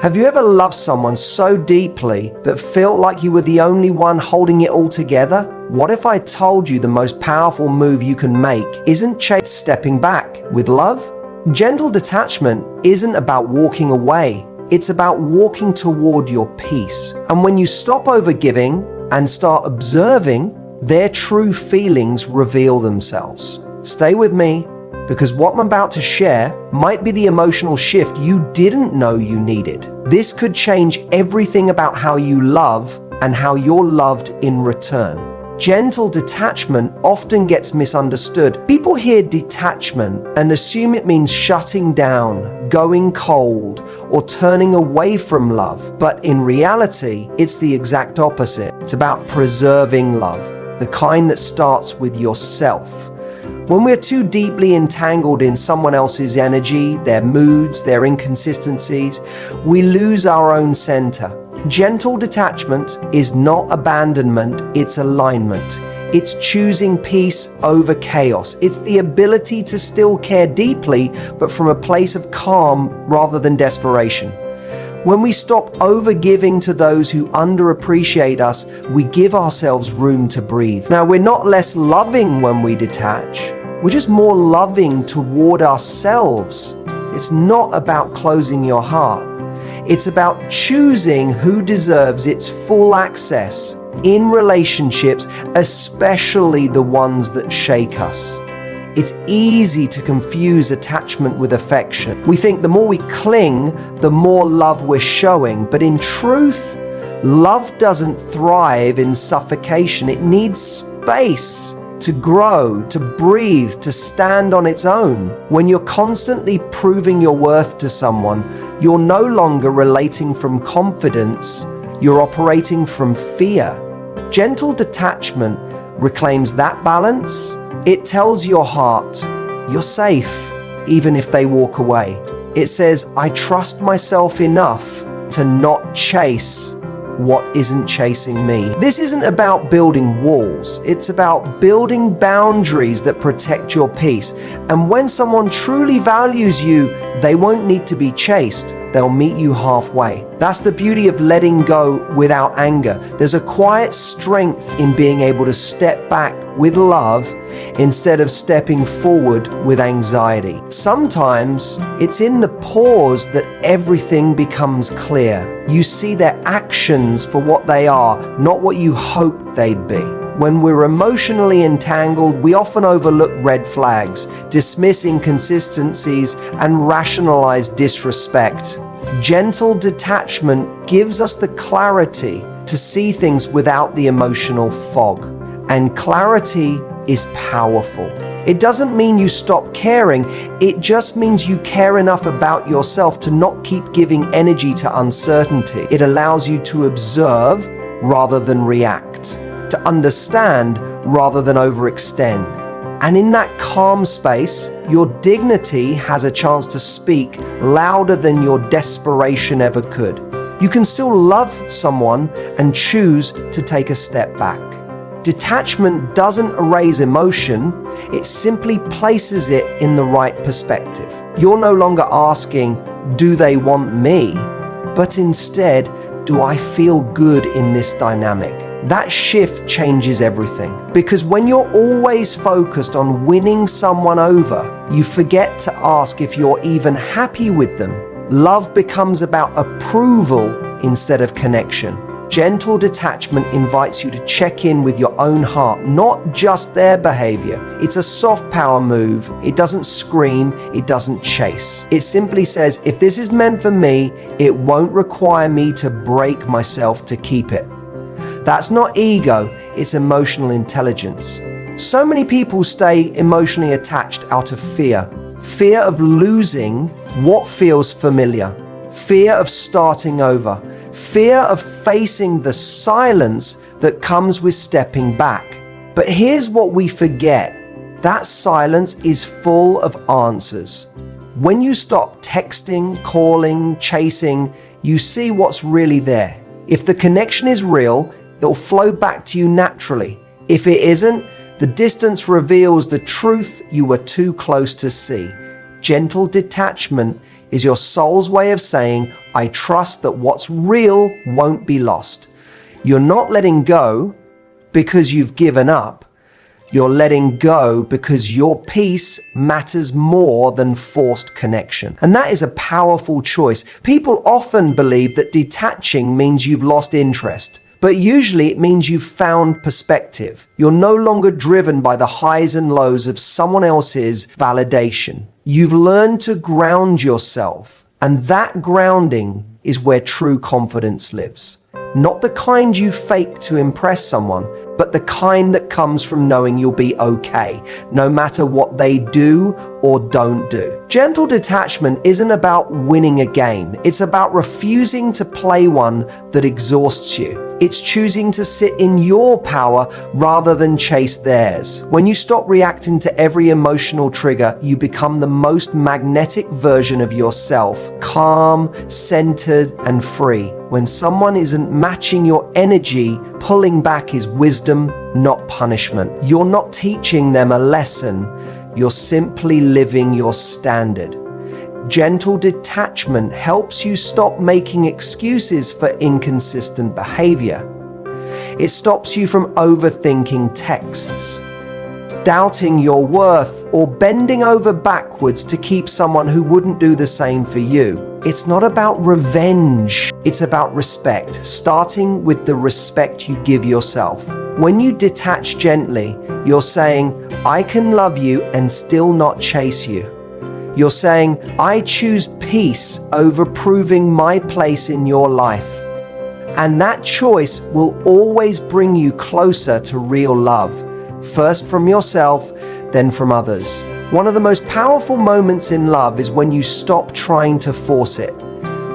Have you ever loved someone so deeply but felt like you were the only one holding it all together? What if I told you the most powerful move you can make isn't stepping back with love? Gentle detachment isn't about walking away. It's about walking toward your peace. And when you stop overgiving and start observing, their true feelings reveal themselves. Stay with me, because what I'm about to share might be the emotional shift you didn't know you needed. This could change everything about how you love and how you're loved in return. Gentle detachment often gets misunderstood. People hear detachment and assume it means shutting down, going cold, or turning away from love. But in reality, it's the exact opposite. It's about preserving love, the kind that starts with yourself. When we're too deeply entangled in someone else's energy, their moods, their inconsistencies, we lose our own center. Gentle detachment is not abandonment, it's alignment. It's choosing peace over chaos. It's the ability to still care deeply, but from a place of calm rather than desperation. When we stop overgiving to those who underappreciate us, we give ourselves room to breathe. Now, we're not less loving when we detach. We're just more loving toward ourselves. It's not about closing your heart. It's about choosing who deserves its full access in relationships, especially the ones that shake us. It's easy to confuse attachment with affection. We think the more we cling, the more love we're showing. But in truth, love doesn't thrive in suffocation. It needs space to grow, to breathe, to stand on its own. When you're constantly proving your worth to someone, you're no longer relating from confidence, you're operating from fear. Gentle detachment reclaims that balance. It tells your heart, you're safe, even if they walk away. It says, I trust myself enough to not chase what isn't chasing me. This isn't about building walls. It's about building boundaries that protect your peace. And when someone truly values you, they won't need to be chased. They'll meet you halfway. That's the beauty of letting go without anger. There's a quiet strength in being able to step back with love instead of stepping forward with anxiety. Sometimes it's in the pause that everything becomes clear. You see their actions for what they are, not what you hoped they'd be. When we're emotionally entangled, we often overlook red flags, dismiss inconsistencies, and rationalize disrespect. Gentle detachment gives us the clarity to see things without the emotional fog. And clarity is powerful. It doesn't mean you stop caring, it just means you care enough about yourself to not keep giving energy to uncertainty. It allows you to observe rather than react, to understand rather than overextend. And in that calm space, your dignity has a chance to speak louder than your desperation ever could. You can still love someone and choose to take a step back. Detachment doesn't erase emotion, it simply places it in the right perspective. You're no longer asking, do they want me? But instead, do I feel good in this dynamic? That shift changes everything. Because when you're always focused on winning someone over, you forget to ask if you're even happy with them. Love becomes about approval instead of connection. Gentle detachment invites you to check in with your own heart, not just their behavior. It's a soft power move. It doesn't scream, it doesn't chase. It simply says, if this is meant for me, it won't require me to break myself to keep it. That's not ego, it's emotional intelligence. So many people stay emotionally attached out of fear. Fear of losing what feels familiar. Fear of starting over. Fear of facing the silence that comes with stepping back. But here's what we forget. That silence is full of answers. When you stop texting, calling, chasing, you see what's really there. If the connection is real, it'll flow back to you naturally. If it isn't, the distance reveals the truth you were too close to see. Gentle detachment is your soul's way of saying, I trust that what's real won't be lost. You're not letting go because you've given up. You're letting go because your peace matters more than forced connection. And that is a powerful choice. People often believe that detaching means you've lost interest, but usually it means you've found perspective. You're no longer driven by the highs and lows of someone else's validation. You've learned to ground yourself, and that grounding is where true confidence lives. Not the kind you fake to impress someone, but the kind that comes from knowing you'll be okay, no matter what they do or don't do. Gentle detachment isn't about winning a game. It's about refusing to play one that exhausts you. It's choosing to sit in your power rather than chase theirs. When you stop reacting to every emotional trigger, you become the most magnetic version of yourself, calm, centered, and free. When someone isn't matching your energy, pulling back is wisdom, not punishment. You're not teaching them a lesson. You're simply living your standard. Gentle detachment helps you stop making excuses for inconsistent behavior. It stops you from overthinking texts, doubting your worth, or bending over backwards to keep someone who wouldn't do the same for you. It's not about revenge, it's about respect, starting with the respect you give yourself. When you detach gently, you're saying, I can love you and still not chase you. You're saying, I choose peace over proving my place in your life. And that choice will always bring you closer to real love, first from yourself, then from others. One of the most powerful moments in love is when you stop trying to force it,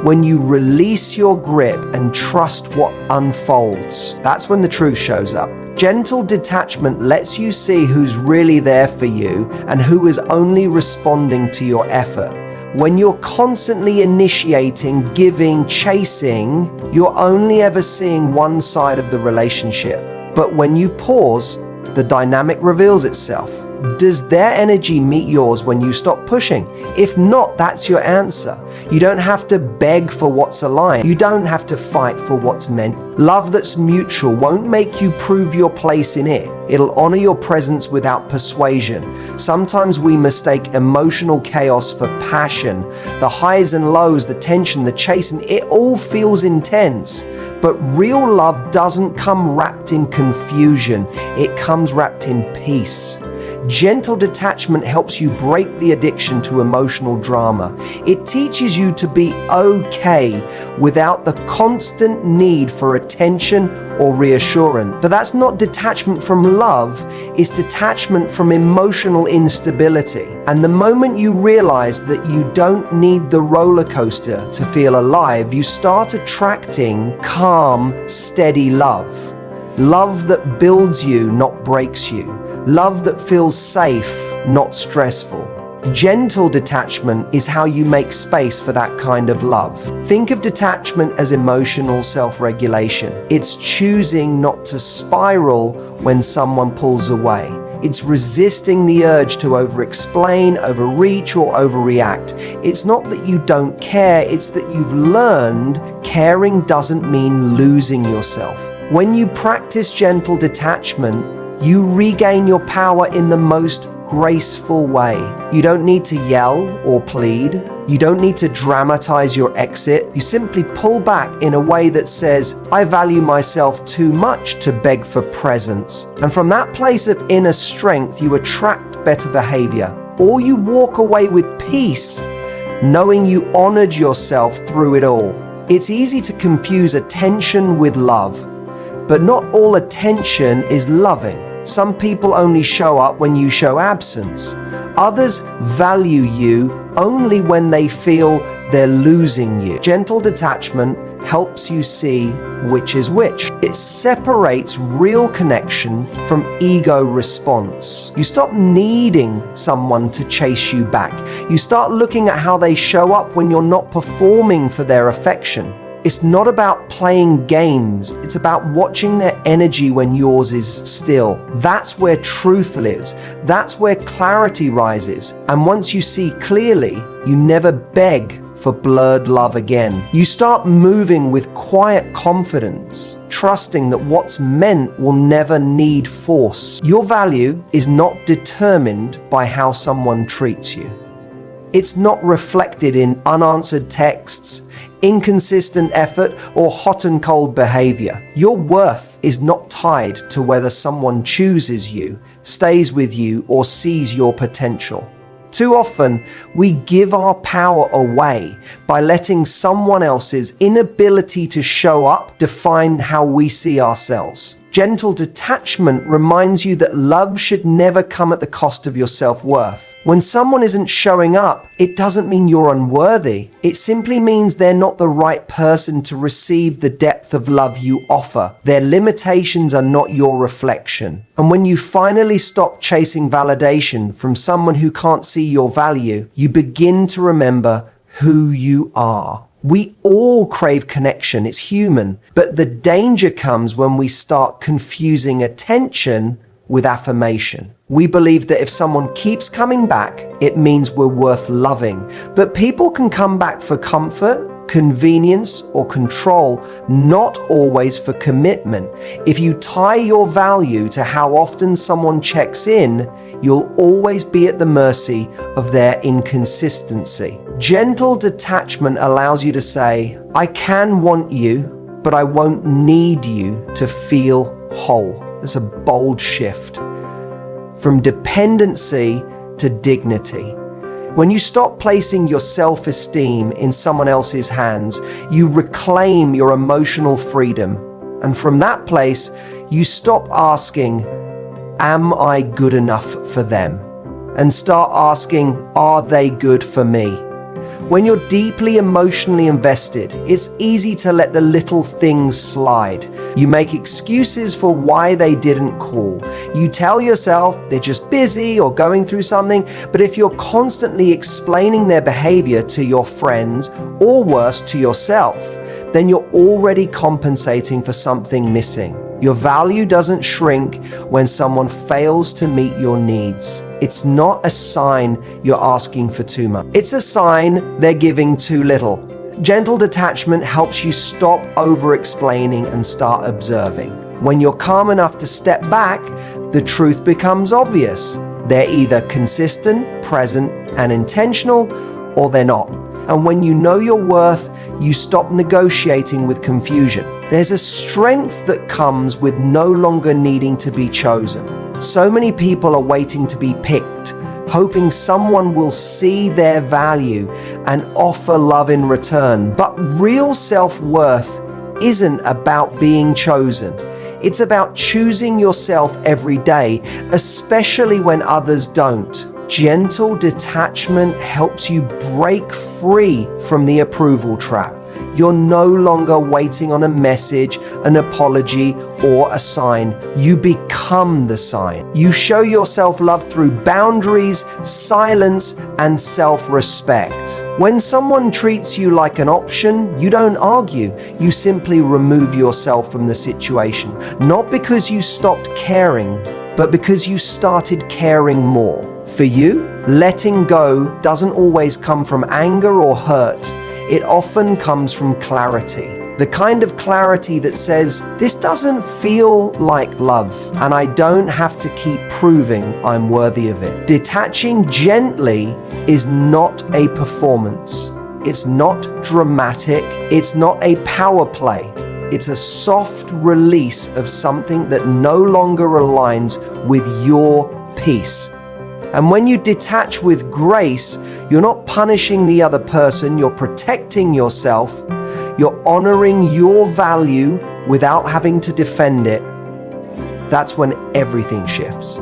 when you release your grip and trust what unfolds. That's when the truth shows up. Gentle detachment lets you see who's really there for you and who is only responding to your effort. When you're constantly initiating, giving, chasing, you're only ever seeing one side of the relationship. But when you pause, the dynamic reveals itself. Does their energy meet yours when you stop pushing? If not, that's your answer. You don't have to beg for what's aligned. You don't have to fight for what's meant. Love that's mutual won't make you prove your place in it. It'll honor your presence without persuasion. Sometimes we mistake emotional chaos for passion. The highs and lows, the tension, the chasing, it all feels intense. But real love doesn't come wrapped in confusion. It comes wrapped in peace. Gentle detachment helps you break the addiction to emotional drama. It teaches you to be okay without the constant need for attention or reassurance. But that's not detachment from love, it's detachment from emotional instability. And the moment you realize that you don't need the roller coaster to feel alive, you start attracting calm, steady love. Love that builds you, not breaks you. Love that feels safe, not stressful. Gentle detachment is how you make space for that kind of love. Think of detachment as emotional self-regulation. It's choosing not to spiral when someone pulls away. It's resisting the urge to over-explain, overreach, or overreact. It's not that you don't care, it's that you've learned caring doesn't mean losing yourself. When you practice gentle detachment, you regain your power in the most graceful way. You don't need to yell or plead. You don't need to dramatize your exit. You simply pull back in a way that says, I value myself too much to beg for presence. And from that place of inner strength, you attract better behavior. Or you walk away with peace, knowing you honored yourself through it all. It's easy to confuse attention with love, but not all attention is loving. Some people only show up when you show absence. Others value you only when they feel they're losing you. Gentle detachment helps you see which is which. It separates real connection from ego response. You stop needing someone to chase you back. You start looking at how they show up when you're not performing for their affection. It's not about playing games. It's about watching their energy when yours is still. That's where truth lives. That's where clarity rises. And once you see clearly, you never beg for blurred love again. You start moving with quiet confidence, trusting that what's meant will never need force. Your value is not determined by how someone treats you. It's not reflected in unanswered texts, inconsistent effort, or hot and cold behavior. Your worth is not tied to whether someone chooses you, stays with you, or sees your potential. Too often, we give our power away by letting someone else's inability to show up define how we see ourselves. Gentle detachment reminds you that love should never come at the cost of your self-worth. When someone isn't showing up, it doesn't mean you're unworthy. It simply means they're not the right person to receive the depth of love you offer. Their limitations are not your reflection. And when you finally stop chasing validation from someone who can't see your value, you begin to remember who you are. We all crave connection, it's human, but the danger comes when we start confusing attention with affirmation. We believe that if someone keeps coming back, it means we're worth loving. But people can come back for comfort, convenience, or control, not always for commitment. If you tie your value to how often someone checks in, you'll always be at the mercy of their inconsistency. Gentle detachment allows you to say, I can want you, but I won't need you to feel whole. It's a bold shift from dependency to dignity. When you stop placing your self-esteem in someone else's hands, you reclaim your emotional freedom. And from that place, you stop asking, am I good enough for them? And start asking, are they good for me? When you're deeply emotionally invested, it's easy to let the little things slide. You make excuses for why they didn't call. You tell yourself they're just busy or going through something, but if you're constantly explaining their behavior to your friends, or worse, to yourself, then you're already compensating for something missing. Your value doesn't shrink when someone fails to meet your needs. It's not a sign you're asking for too much. It's a sign they're giving too little. Gentle detachment helps you stop over-explaining and start observing. When you're calm enough to step back, the truth becomes obvious. They're either consistent, present, and intentional, or they're not. And when you know your worth, you stop negotiating with confusion. There's a strength that comes with no longer needing to be chosen. So many people are waiting to be picked, hoping someone will see their value and offer love in return. But real self-worth isn't about being chosen. It's about choosing yourself every day, especially when others don't. Gentle detachment helps you break free from the approval trap. You're no longer waiting on a message, an apology, or a sign. You become the sign. You show yourself love through boundaries, silence, and self-respect. When someone treats you like an option, you don't argue. You simply remove yourself from the situation. Not because you stopped caring, but because you started caring more. For you, letting go doesn't always come from anger or hurt. It often comes from clarity. The kind of clarity that says, this doesn't feel like love, and I don't have to keep proving I'm worthy of it. Detaching gently is not a performance. It's not dramatic. It's not a power play. It's a soft release of something that no longer aligns with your peace. And when you detach with grace, you're not punishing the other person, you're protecting yourself, you're honoring your value without having to defend it. That's when everything shifts.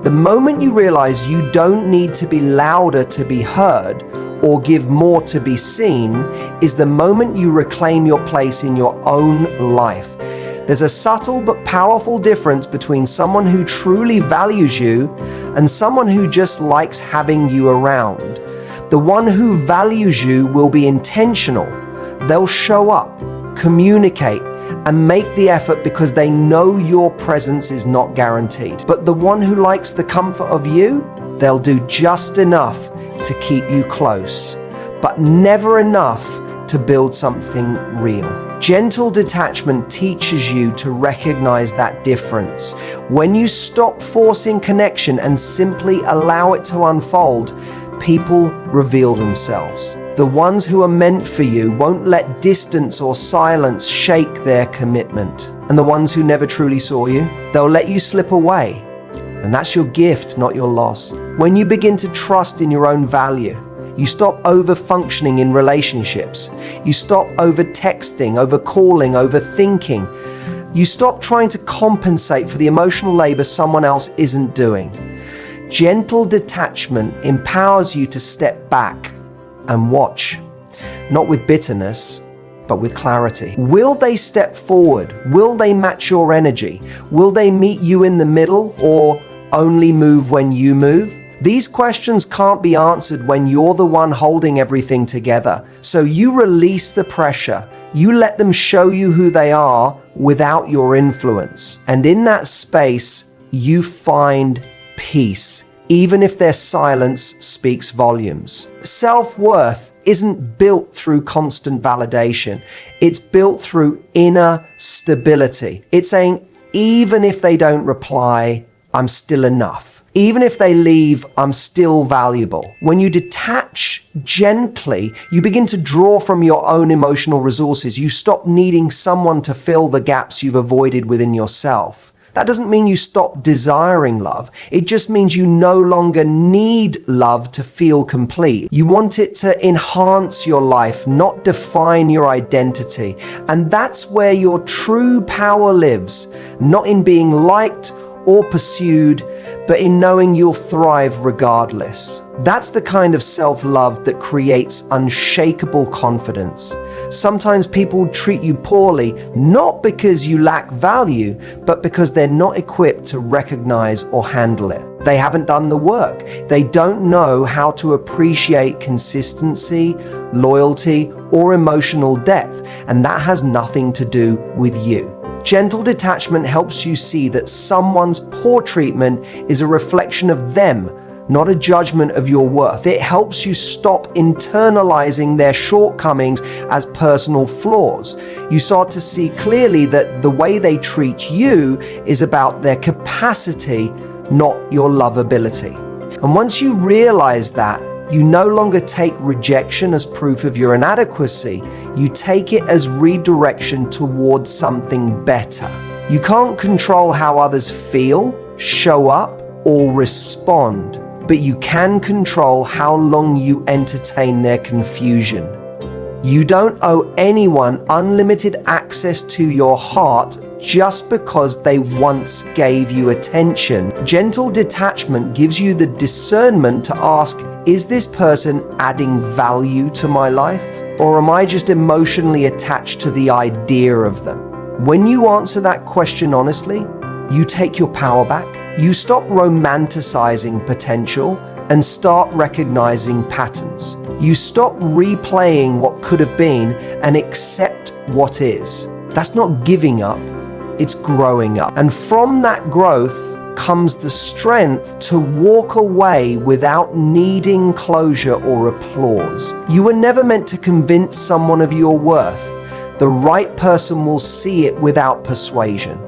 The moment you realize you don't need to be louder to be heard or give more to be seen is the moment you reclaim your place in your own life. There's a subtle but powerful difference between someone who truly values you and someone who just likes having you around. The one who values you will be intentional, They'll show up, communicate, and make the effort because they know your presence is not guaranteed. But the one who likes the comfort of you, they'll do just enough to keep you close, but never enough to build something real. Gentle detachment teaches you to recognize that difference. When you stop forcing connection and simply allow it to unfold, people reveal themselves. The ones who are meant for you won't let distance or silence shake their commitment. And the ones who never truly saw you, they'll let you slip away. And that's your gift, not your loss. When you begin to trust in your own value, you stop over-functioning in relationships. You stop over-texting, over-calling, over-thinking. You stop trying to compensate for the emotional labor someone else isn't doing. Gentle detachment empowers you to step back and watch, not with bitterness, but with clarity. Will they step forward? Will they match your energy? Will they meet you in the middle or only move when you move? These questions can't be answered when you're the one holding everything together. So you release the pressure. You let them show you who they are without your influence. And in that space, you find peace, even if their silence speaks volumes. Self-worth isn't built through constant validation. It's built through inner stability. It's saying, even if they don't reply, I'm still enough. Even if they leave, I'm still valuable. When you detach gently, you begin to draw from your own emotional resources. You stop needing someone to fill the gaps you've avoided within yourself. That doesn't mean you stop desiring love. It just means you no longer need love to feel complete. You want it to enhance your life, not define your identity. And that's where your true power lives, not in being liked or pursued, but in knowing you'll thrive regardless. That's the kind of self-love that creates unshakable confidence. Sometimes people treat you poorly, not because you lack value, but because they're not equipped to recognize or handle it. They haven't done the work. They don't know how to appreciate consistency, loyalty, or emotional depth, and that has nothing to do with you. Gentle detachment helps you see that someone's poor treatment is a reflection of them, not a judgment of your worth. It helps you stop internalizing their shortcomings as personal flaws. You start to see clearly that the way they treat you is about their capacity, not your lovability. And once you realize that, you no longer take rejection as proof of your inadequacy. You take it as redirection towards something better. You can't control how others feel, show up, or respond, but you can control how long you entertain their confusion. You don't owe anyone unlimited access to your heart just because they once gave you attention. Gentle detachment gives you the discernment to ask, is this person adding value to my life? Or am I just emotionally attached to the idea of them? When you answer that question honestly, you take your power back. You stop romanticizing potential and start recognizing patterns. You stop replaying what could have been and accept what is. That's not giving up, it's growing up. And from that growth comes the strength to walk away without needing closure or applause. You were never meant to convince someone of your worth. The right person will see it without persuasion.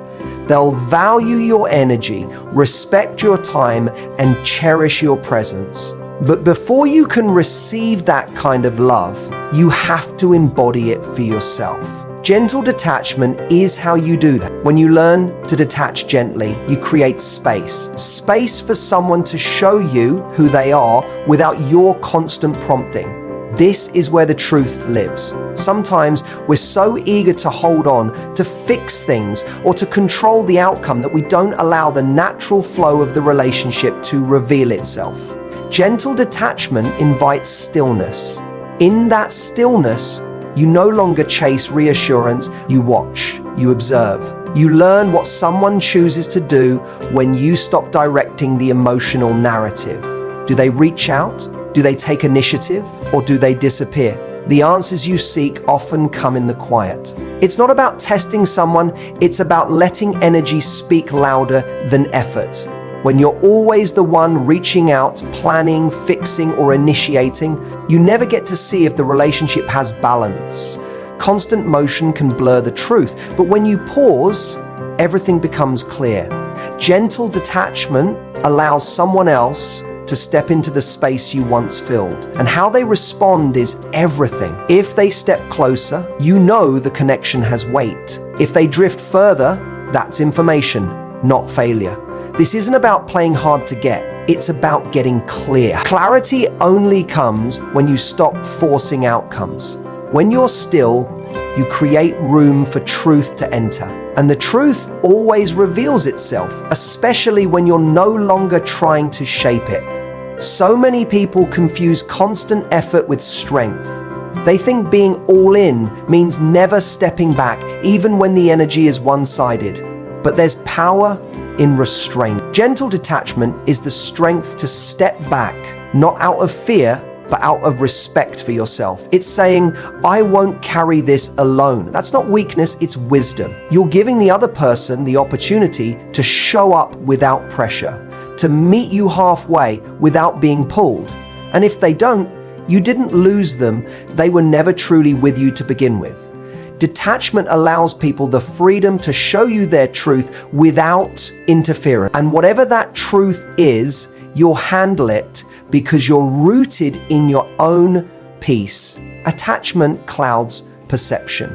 They'll value your energy, respect your time, and cherish your presence. But before you can receive that kind of love, you have to embody it for yourself. Gentle detachment is how you do that. When you learn to detach gently, you create space. Space for someone to show you who they are without your constant prompting. This is where the truth lives. Sometimes we're so eager to hold on, to fix things, or to control the outcome that we don't allow the natural flow of the relationship to reveal itself. Gentle detachment invites stillness. In that stillness, you no longer chase reassurance, you watch, you observe. You learn what someone chooses to do when you stop directing the emotional narrative. Do they reach out? Do they take initiative? Or do they disappear? the answers you seek often come in the quiet. It's not about testing someone, it's about letting energy speak louder than effort. When you're always the one reaching out, planning, fixing, or initiating, you never get to see if the relationship has balance. Constant motion can blur the truth, but when you pause, everything becomes clear. Gentle detachment allows someone else to step into the space you once filled. And how they respond is everything. If they step closer, you know the connection has weight. If they drift further, that's information, not failure. This isn't about playing hard to get. It's about getting clear. Clarity only comes when you stop forcing outcomes. When you're still, you create room for truth to enter. And the truth always reveals itself, especially when you're no longer trying to shape it. So many people confuse constant effort with strength. They think being all in means never stepping back, even when the energy is one-sided. But there's power in restraint. Gentle detachment is the strength to step back, not out of fear, but out of respect for yourself. It's saying, I won't carry this alone. That's not weakness, it's wisdom. You're giving the other person the opportunity to show up without pressure, to meet you halfway without being pulled. And if they don't, you didn't lose them, they were never truly with you to begin with. Detachment allows people the freedom to show you their truth without interference. And whatever that truth is, you'll handle it because you're rooted in your own peace. Attachment clouds perception.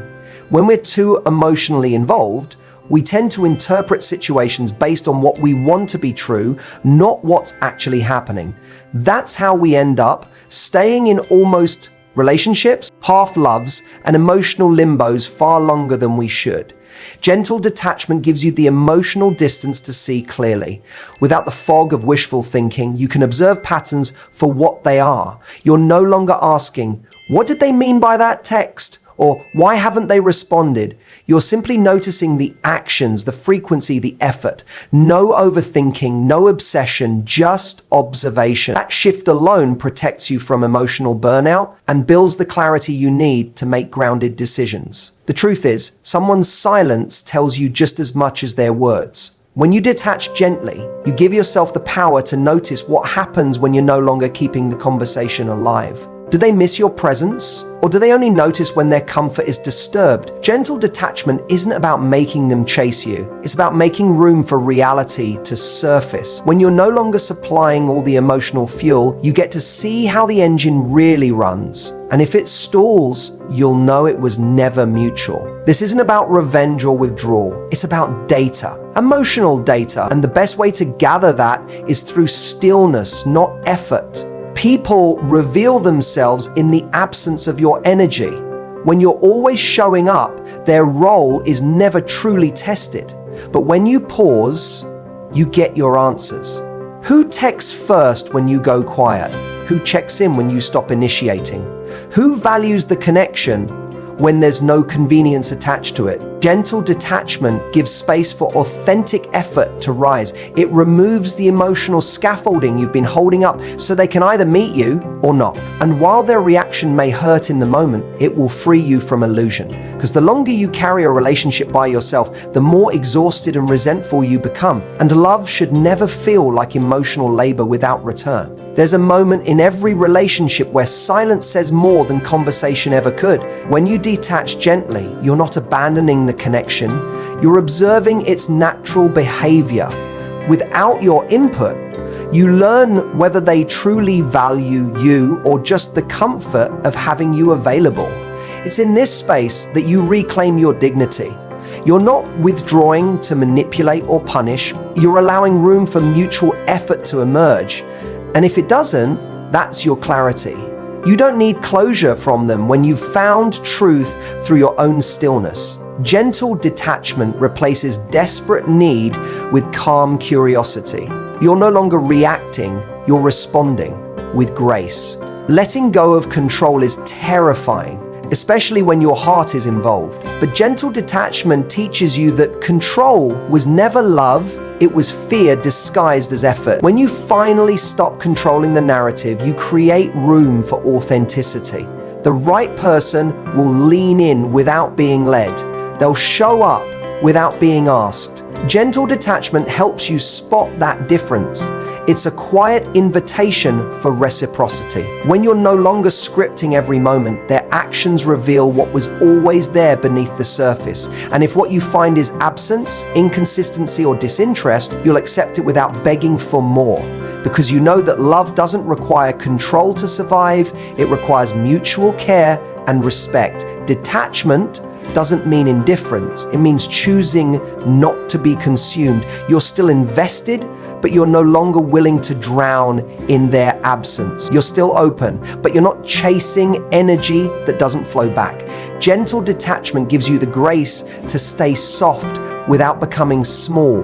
When we're too emotionally involved, we tend to interpret situations based on what we want to be true, not what's actually happening. That's how we end up staying in almost relationships, half-loves, and emotional limbos far longer than we should. Gentle detachment gives you the emotional distance to see clearly. Without the fog of wishful thinking, you can observe patterns for what they are. You're no longer asking, what did they mean by that text? Or why haven't they responded? You're simply noticing the actions, the frequency, the effort. No overthinking, no obsession, just observation. That shift alone protects you from emotional burnout and builds the clarity you need to make grounded decisions. The truth is, someone's silence tells you just as much as their words. When you detach gently, you give yourself the power to notice what happens when you're no longer keeping the conversation alive. Do they miss your presence? Or do they only notice when their comfort is disturbed? Gentle detachment isn't about making them chase you. It's about making room for reality to surface. When you're no longer supplying all the emotional fuel, you get to see how the engine really runs. And if it stalls, you'll know it was never mutual. This isn't about revenge or withdrawal. It's about data, emotional data. And the best way to gather that is through stillness, not effort. People reveal themselves in the absence of your energy. When you're always showing up, their role is never truly tested. But when you pause, you get your answers. Who texts first when you go quiet? Who checks in when you stop initiating? Who values the connection when there's no convenience attached to it? Gentle detachment gives space for authentic effort to rise. It removes the emotional scaffolding you've been holding up so they can either meet you or not. And while their reaction may hurt in the moment, it will free you from illusion. Because the longer you carry a relationship by yourself, the more exhausted and resentful you become. And love should never feel like emotional labor without return. There's a moment in every relationship where silence says more than conversation ever could. When you detach gently, you're not abandoning the connection, you're observing its natural behavior. Without your input, you learn whether they truly value you or just the comfort of having you available. It's in this space that you reclaim your dignity. You're not withdrawing to manipulate or punish, you're allowing room for mutual effort to emerge. And if it doesn't, that's your clarity. You don't need closure from them when you've found truth through your own stillness. Gentle detachment replaces desperate need with calm curiosity. You're no longer reacting, you're responding with grace. Letting go of control is terrifying, especially when your heart is involved. But gentle detachment teaches you that control was never love, it was fear disguised as effort. When you finally stop controlling the narrative, you create room for authenticity. The right person will lean in without being led. They'll show up without being asked. Gentle detachment helps you spot that difference. It's a quiet invitation for reciprocity. When you're no longer scripting every moment, their actions reveal what was always there beneath the surface. And if what you find is absence, inconsistency, or disinterest, you'll accept it without begging for more. Because you know that love doesn't require control to survive, it requires mutual care and respect. Detachment doesn't mean indifference, it means choosing not to be consumed. You're still invested, but you're no longer willing to drown in their absence. You're still open, but you're not chasing energy that doesn't flow back. Gentle detachment gives you the grace to stay soft without becoming small.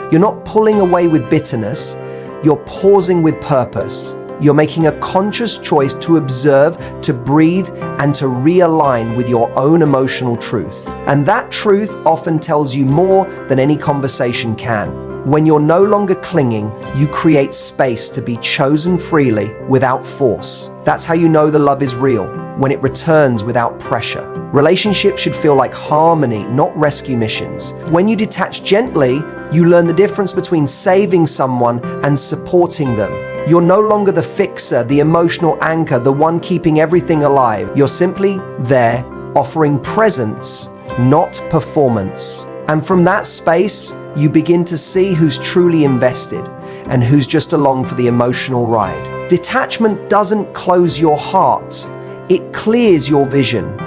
You're not pulling away with bitterness, you're pausing with purpose. You're making a conscious choice to observe, to breathe, and to realign with your own emotional truth. And that truth often tells you more than any conversation can. When you're no longer clinging, you create space to be chosen freely without force. That's how you know the love is real, when it returns without pressure. Relationships should feel like harmony, not rescue missions. When you detach gently, you learn the difference between saving someone and supporting them. You're no longer the fixer, the emotional anchor, the one keeping everything alive. You're simply there, offering presence, not performance. And from that space, you begin to see who's truly invested and who's just along for the emotional ride. Detachment doesn't close your heart, it clears your vision.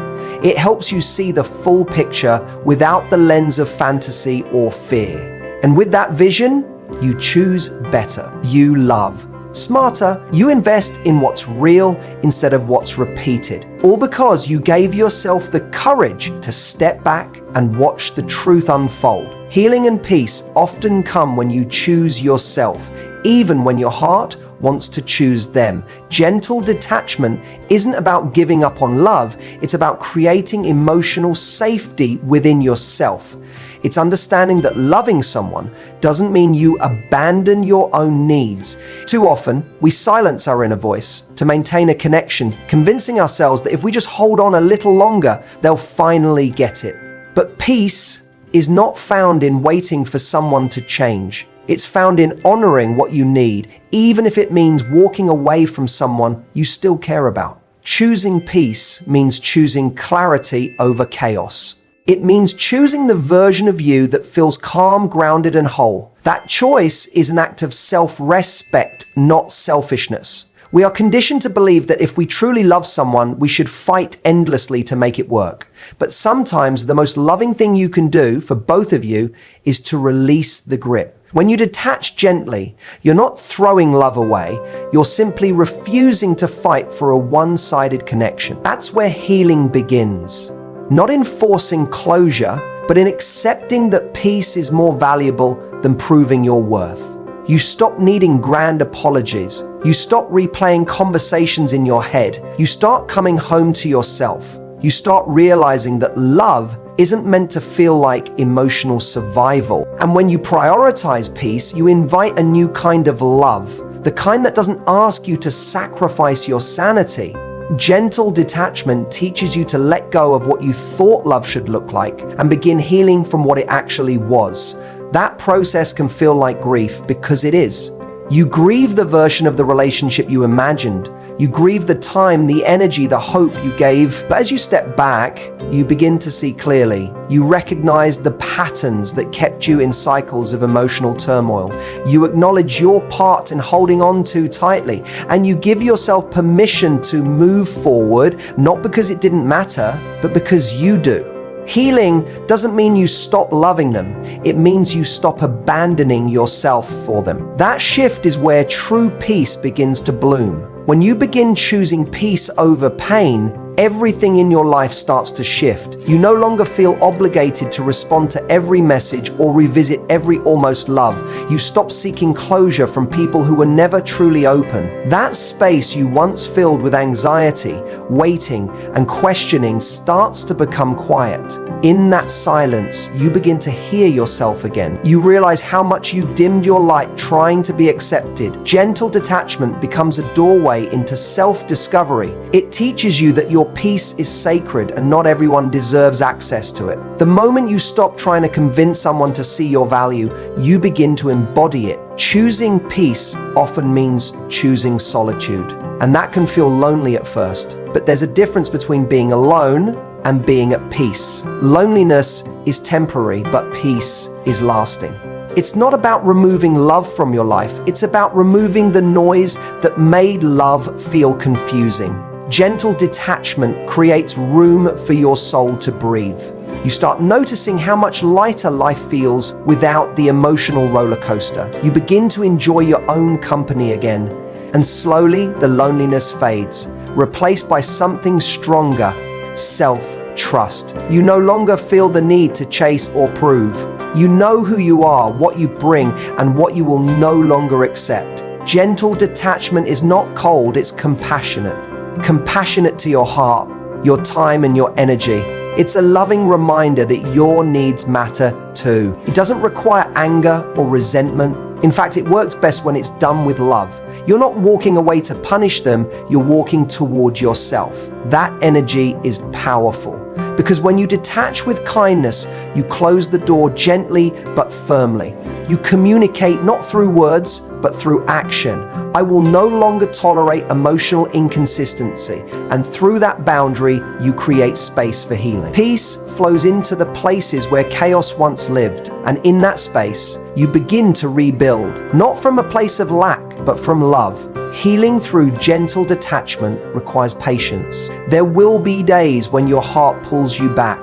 It helps you see the full picture without the lens of fantasy or fear. And with that vision, you choose better. You love. Smarter, you invest in what's real instead of what's repeated. All because you gave yourself the courage to step back and watch the truth unfold. Healing and peace often come when you choose yourself, even when your heart wants to choose them. Gentle detachment isn't about giving up on love, it's about creating emotional safety within yourself. It's understanding that loving someone doesn't mean you abandon your own needs. Too often, we silence our inner voice to maintain a connection, convincing ourselves that if we just hold on a little longer, they'll finally get it. But peace is not found in waiting for someone to change. It's found in honoring what you need, even if it means walking away from someone you still care about. Choosing peace means choosing clarity over chaos. It means choosing the version of you that feels calm, grounded, and whole. That choice is an act of self-respect, not selfishness. We are conditioned to believe that if we truly love someone, we should fight endlessly to make it work. But sometimes the most loving thing you can do for both of you is to release the grip. When you detach gently, you're not throwing love away, you're simply refusing to fight for a one-sided connection. That's where healing begins. Not in forcing closure, but in accepting that peace is more valuable than proving your worth. You stop needing grand apologies. You stop replaying conversations in your head. You start coming home to yourself. You start realizing that love isn't meant to feel like emotional survival. And when you prioritize peace, you invite a new kind of love, the kind that doesn't ask you to sacrifice your sanity. Gentle detachment teaches you to let go of what you thought love should look like and begin healing from what it actually was. That process can feel like grief because it is. You grieve the version of the relationship you imagined. You grieve the time, the energy, the hope you gave. But as you step back, you begin to see clearly. You recognize the patterns that kept you in cycles of emotional turmoil. You acknowledge your part in holding on too tightly. And you give yourself permission to move forward, not because it didn't matter, but because you do. Healing doesn't mean you stop loving them. It means you stop abandoning yourself for them. That shift is where true peace begins to bloom. When you begin choosing peace over pain, everything in your life starts to shift. You no longer feel obligated to respond to every message or revisit every almost love. You stop seeking closure from people who were never truly open. That space you once filled with anxiety, waiting, and questioning starts to become quiet. In that silence, you begin to hear yourself again. You realize how much you've dimmed your light trying to be accepted. Gentle detachment becomes a doorway into self-discovery. It teaches you that your peace is sacred and not everyone deserves access to it. The moment you stop trying to convince someone to see your value, you begin to embody it. Choosing peace often means choosing solitude. And that can feel lonely at first. But there's a difference between being alone and being at peace. Loneliness is temporary, but peace is lasting. It's not about removing love from your life. It's about removing the noise that made love feel confusing. Gentle detachment creates room for your soul to breathe. You start noticing how much lighter life feels without the emotional roller coaster. You begin to enjoy your own company again, and slowly the loneliness fades, replaced by something stronger: self-trust. You no longer feel the need to chase or prove. You know who you are, what you bring, and what you will no longer accept. Gentle detachment is not cold, it's compassionate. Compassionate to your heart, your time, and your energy. It's a loving reminder that your needs matter too. It doesn't require anger or resentment. In fact, it works best when it's done with love. You're not walking away to punish them, you're walking toward yourself. That energy is powerful, because when you detach with kindness, you close the door gently but firmly. You communicate not through words, but through action. I will no longer tolerate emotional inconsistency, and through that boundary, you create space for healing. Peace flows into the places where chaos once lived, and in that space, you begin to rebuild, not from a place of lack, but from love. Healing through gentle detachment requires patience. There will be days when your heart pulls you back,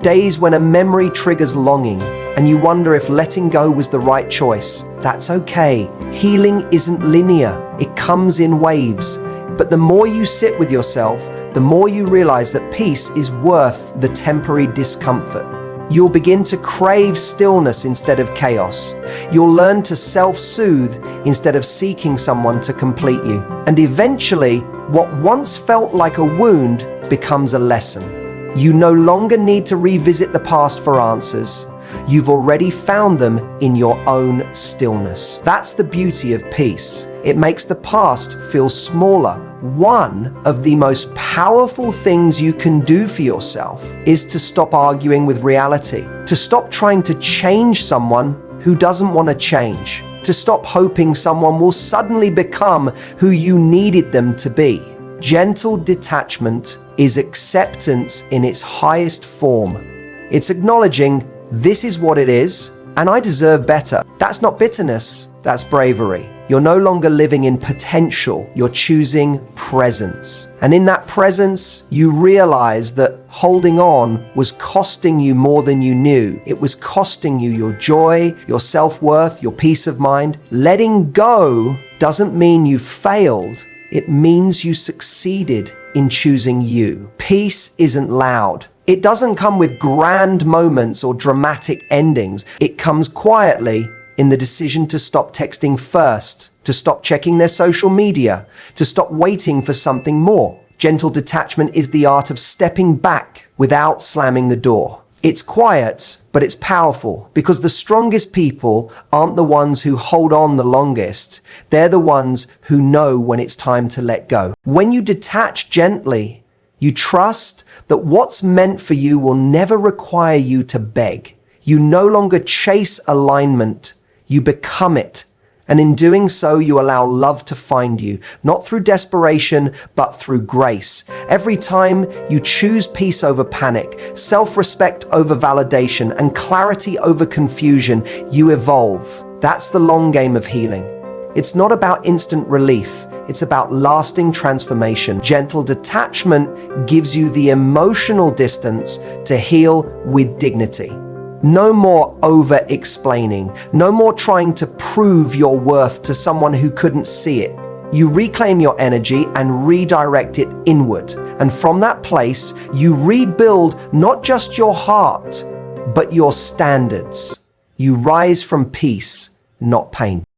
days when a memory triggers longing, and you wonder if letting go was the right choice. That's okay. Healing isn't linear. It comes in waves. But the more you sit with yourself, the more you realize that peace is worth the temporary discomfort. You'll begin to crave stillness instead of chaos. You'll learn to self-soothe instead of seeking someone to complete you. And eventually, what once felt like a wound becomes a lesson. You no longer need to revisit the past for answers. You've already found them in your own stillness. That's the beauty of peace. It makes the past feel smaller. One of the most powerful things you can do for yourself is to stop arguing with reality, to stop trying to change someone who doesn't want to change, to stop hoping someone will suddenly become who you needed them to be. Gentle detachment is acceptance in its highest form. It's acknowledging this is what it is, and I deserve better. That's not bitterness, that's bravery. You're no longer living in potential, you're choosing presence. And in that presence, you realize that holding on was costing you more than you knew. It was costing you your joy, your self-worth, your peace of mind. Letting go doesn't mean you failed, it means you succeeded in choosing you. Peace isn't loud. It doesn't come with grand moments or dramatic endings. It comes quietly in the decision to stop texting first, to stop checking their social media, to stop waiting for something more. Gentle detachment is the art of stepping back without slamming the door. It's quiet, but it's powerful, because the strongest people aren't the ones who hold on the longest. They're the ones who know when it's time to let go. When you detach gently, you trust that what's meant for you will never require you to beg. You no longer chase alignment, you become it. And in doing so, you allow love to find you, not through desperation, but through grace. Every time you choose peace over panic, self-respect over validation, and clarity over confusion, you evolve. That's the long game of healing. It's not about instant relief. It's about lasting transformation. Gentle detachment gives you the emotional distance to heal with dignity. No more over-explaining. No more trying to prove your worth to someone who couldn't see it. You reclaim your energy and redirect it inward. And from that place, you rebuild not just your heart, but your standards. You rise from peace, not pain.